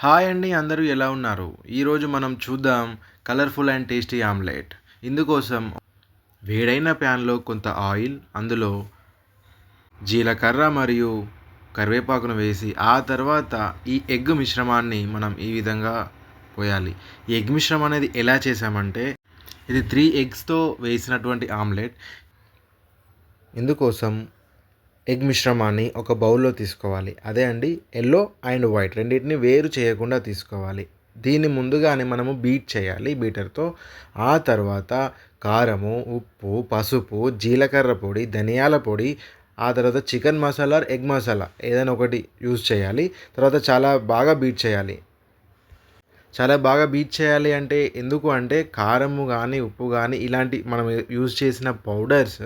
Hi అండి, అందరూ ఎలా ఉన్నారు? ఈరోజు మనం చూద్దాం కలర్‌ఫుల్ అండ్ టేస్టీ ఆమ్లెట్. ఇందుకోసం వేడైన ప్యాన్‌లో కొంత ఆయిల్, అందులో జీలకర్ర మరియు కరివేపాకును వేసి, ఆ తర్వాత ఈ ఎగ్ మిశ్రమాన్ని మనం ఈ విధంగా పోయాలి. ఈ ఎగ్ మిశ్రమం అనేది ఎలా చేశామంటే, ఇది 3 ఎగ్స్‌తో వేసినటువంటి ఆమ్లెట్. ఇందుకోసం ఎగ్ మిశ్రమాన్ని ఒక బౌల్‌లో తీసుకోవాలి. అదే అండి, యెల్లో అండ్ వైట్ రెండిటిని వేరు చేయకుండా తీసుకోవాలి. దీన్ని ముందుగానే మనము బీట్ చేయాలి బీటర్‌తో. ఆ తర్వాత కారము, ఉప్పు, పసుపు, జీలకర్ర పొడి, ధనియాల పొడి, ఆ తర్వాత chicken masala or egg masala ఏదైనా ఒకటి యూజ్ చేయాలి. తర్వాత చాలా బాగా బీట్ చేయాలి. చాలా బాగా బీట్ చేయాలి అంటే ఎందుకు అంటే కారము గానీ, ఉప్పు గానీ ఇలాంటి మనం యూజ్ చేసిన పౌడర్స్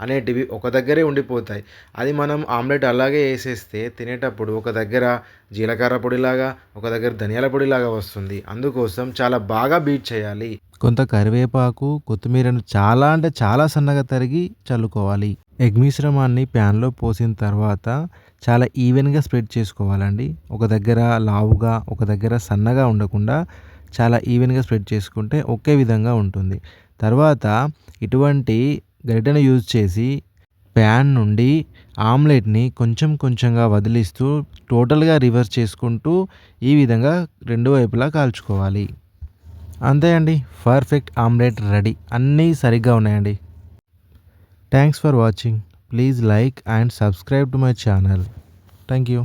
అనేటివి ఒక దగ్గరే ఉండిపోతాయి. అది మనం ఆమ్లెట్ అలాగే ఏసేస్తే తినేటప్పుడు ఒక దగ్గర జీలకర్ర పొడిలాగా, ఒక దగ్గర ధనియాల పొడిలాగా వస్తుంది. అందుకోసం చాలా బాగా బీట్ చేయాలి. కొంత కరివేపాకు, కొత్తిమీరను చాలా అంటే చాలా సన్నగా తరిగి చల్లుకోవాలి. ఎగ్ మిశ్రమాన్ని ప్యాన్‌లో పోసిన తర్వాత చాలా ఈవెన్‌గా స్ప్రెడ్ చేసుకోవాలండి. ఒక దగ్గర లావుగా, ఒక దగ్గర సన్నగా ఉండకుండా చాలా ఈవెన్‌గా స్ప్రెడ్ చేసుకుంటే ఒకే విధంగా ఉంటుంది. తర్వాత ఇటువంటి గరిటెను యూజ్ చేసి ప్యాన్ నుండి ఆమ్లెట్‌ని కొంచెం కొంచెంగా వదిలిస్తూ టోటల్‌గా రివర్స్ చేసుకుంటూ ఈ విధంగా రెండు వైపులా కాల్చుకోవాలి. అంతే అండి. Perfect omelette ready. అన్నీ సరిగ్గా ఉన్నాయండి. Thanks for watching. Please like and subscribe to my channel. Thank you.